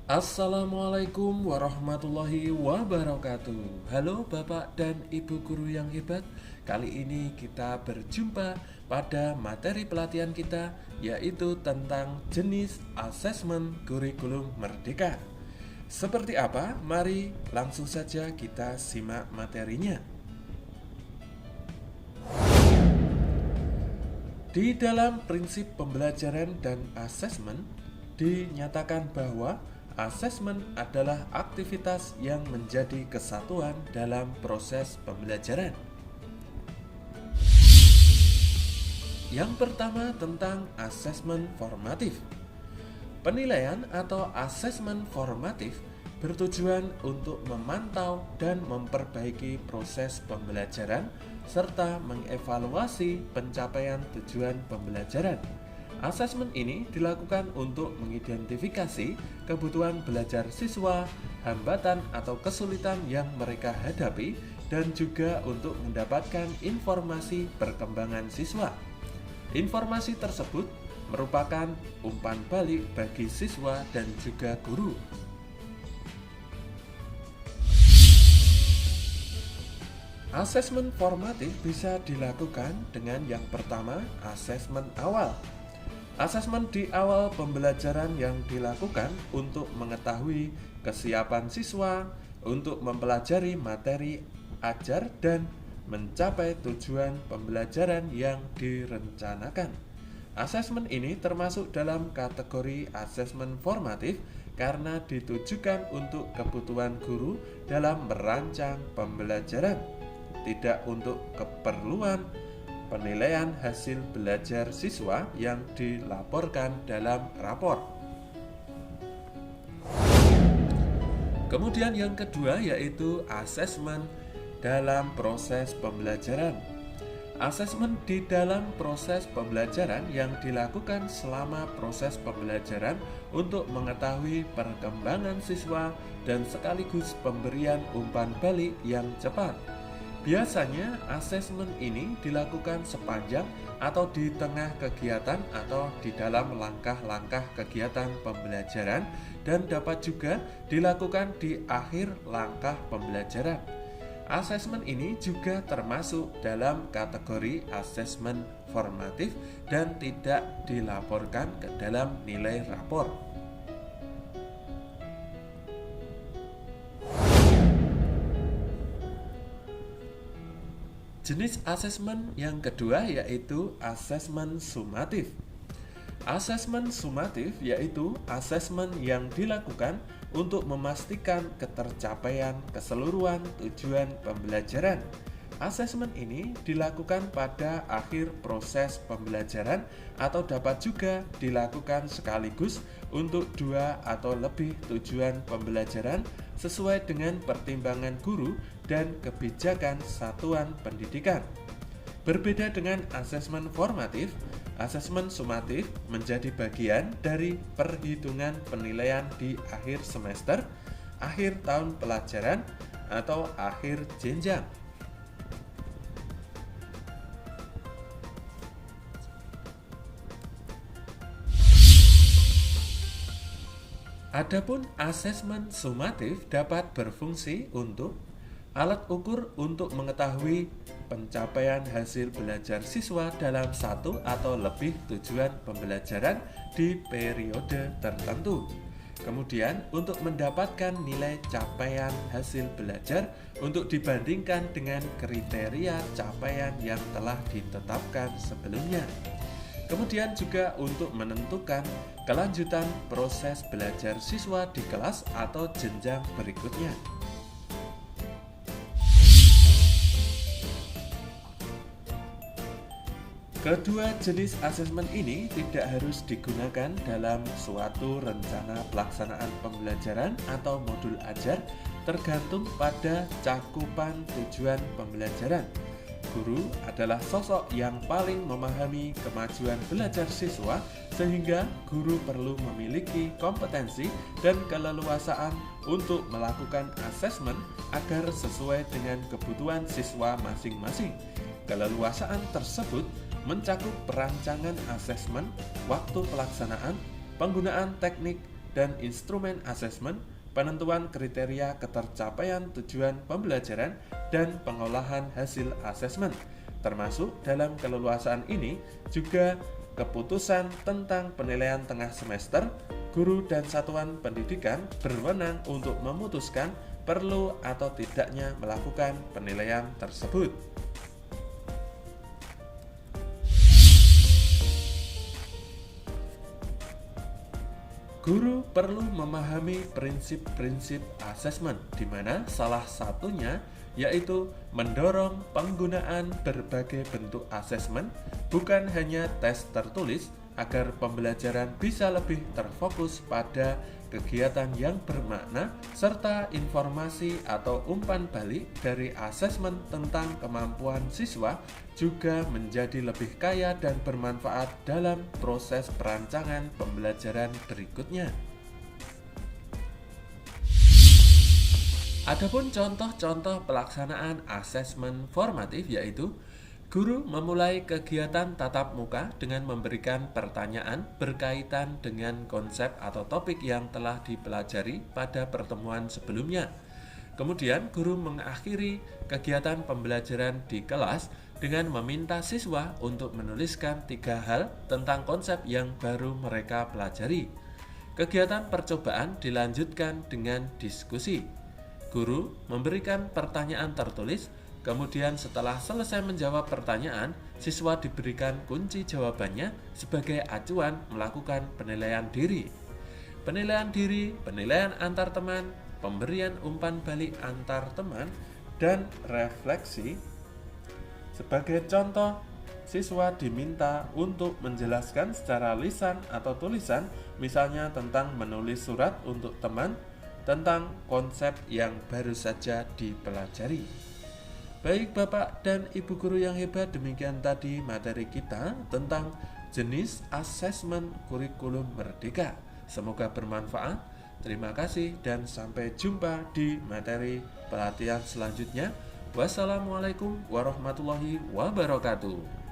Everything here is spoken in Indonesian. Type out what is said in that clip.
Assalamualaikum warahmatullahi wabarakatuh. Halo Bapak dan Ibu guru yang hebat. Kali ini kita berjumpa pada materi pelatihan kita, yaitu tentang jenis asesmen kurikulum merdeka. Seperti apa? Mari langsung saja kita simak materinya. Di dalam prinsip pembelajaran dan asesmen dinyatakan bahwa asesmen adalah aktivitas yang menjadi kesatuan dalam proses pembelajaran. Yang pertama tentang asesmen formatif. Penilaian atau asesmen formatif bertujuan untuk memantau dan memperbaiki proses pembelajaran serta mengevaluasi pencapaian tujuan pembelajaran. Asesmen ini dilakukan untuk mengidentifikasi kebutuhan belajar siswa, hambatan atau kesulitan yang mereka hadapi, dan juga untuk mendapatkan informasi perkembangan siswa. Informasi tersebut merupakan umpan balik bagi siswa dan juga guru. Asesmen formatif bisa dilakukan dengan yang pertama, asesmen awal. Asesmen di awal pembelajaran yang dilakukan untuk mengetahui kesiapan siswa untuk mempelajari materi ajar dan mencapai tujuan pembelajaran yang direncanakan. Asesmen ini termasuk dalam kategori asesmen formatif karena ditujukan untuk kebutuhan guru dalam merancang pembelajaran, tidak untuk keperluan penilaian hasil belajar siswa yang dilaporkan dalam rapor. Kemudian yang kedua yaitu asesmen dalam proses pembelajaran. Asesmen di dalam proses pembelajaran yang dilakukan selama proses pembelajaran untuk mengetahui perkembangan siswa dan sekaligus pemberian umpan balik yang cepat. Biasanya asesmen ini dilakukan sepanjang atau di tengah kegiatan atau di dalam langkah-langkah kegiatan pembelajaran dan dapat juga dilakukan di akhir langkah pembelajaran. Asesmen ini juga termasuk dalam kategori asesmen formatif dan tidak dilaporkan ke dalam nilai rapor. Jenis asesmen yang kedua yaitu asesmen sumatif. Asesmen sumatif yaitu asesmen yang dilakukan untuk memastikan ketercapaian keseluruhan tujuan pembelajaran. Asesmen ini dilakukan pada akhir proses pembelajaran atau dapat juga dilakukan sekaligus untuk dua atau lebih tujuan pembelajaran sesuai dengan pertimbangan guru dan kebijakan satuan pendidikan. Berbeda dengan asesmen formatif, asesmen sumatif menjadi bagian dari perhitungan penilaian di akhir semester, akhir tahun pelajaran, atau akhir jenjang. Adapun asesmen sumatif dapat berfungsi untuk alat ukur untuk mengetahui pencapaian hasil belajar siswa dalam satu atau lebih tujuan pembelajaran di periode tertentu. Kemudian untuk mendapatkan nilai capaian hasil belajar untuk dibandingkan dengan kriteria capaian yang telah ditetapkan sebelumnya. Kemudian juga untuk menentukan kelanjutan proses belajar siswa di kelas atau jenjang berikutnya. Kedua jenis asesmen ini tidak harus digunakan dalam suatu rencana pelaksanaan pembelajaran atau modul ajar, tergantung pada cakupan tujuan pembelajaran. Guru adalah sosok yang paling memahami kemajuan belajar siswa, sehingga guru perlu memiliki kompetensi dan keleluasaan untuk melakukan asesmen agar sesuai dengan kebutuhan siswa masing-masing. Keleluasaan tersebut mencakup perancangan asesmen, waktu pelaksanaan, penggunaan teknik, dan instrumen asesmen, penentuan kriteria ketercapaian tujuan pembelajaran, dan pengolahan hasil asesmen. Termasuk dalam keleluasaan ini juga keputusan tentang penilaian tengah semester. Guru dan satuan pendidikan berwenang untuk memutuskan perlu atau tidaknya melakukan penilaian tersebut. Guru perlu memahami prinsip-prinsip asesmen, di mana salah satunya yaitu mendorong penggunaan berbagai bentuk asesmen, bukan hanya tes tertulis, agar pembelajaran bisa lebih terfokus pada kegiatan yang bermakna, serta informasi atau umpan balik dari asesmen tentang kemampuan siswa juga menjadi lebih kaya dan bermanfaat dalam proses perancangan pembelajaran berikutnya. Adapun contoh-contoh pelaksanaan asesmen formatif yaitu guru memulai kegiatan tatap muka dengan memberikan pertanyaan berkaitan dengan konsep atau topik yang telah dipelajari pada pertemuan sebelumnya. Kemudian guru mengakhiri kegiatan pembelajaran di kelas dengan meminta siswa untuk menuliskan 3 hal tentang konsep yang baru mereka pelajari. Kegiatan percobaan dilanjutkan dengan diskusi. Guru memberikan pertanyaan tertulis. Kemudian setelah selesai menjawab pertanyaan, siswa diberikan kunci jawabannya sebagai acuan melakukan penilaian diri. Penilaian diri, penilaian antar teman, pemberian umpan balik antar teman, dan refleksi. Sebagai contoh, siswa diminta untuk menjelaskan secara lisan atau tulisan, misalnya tentang menulis surat untuk teman, tentang konsep yang baru saja dipelajari. Baik Bapak dan Ibu guru yang hebat, demikian tadi materi kita tentang jenis asesmen kurikulum merdeka. Semoga bermanfaat. Terima kasih dan sampai jumpa di materi pelatihan selanjutnya. Wassalamualaikum warahmatullahi wabarakatuh.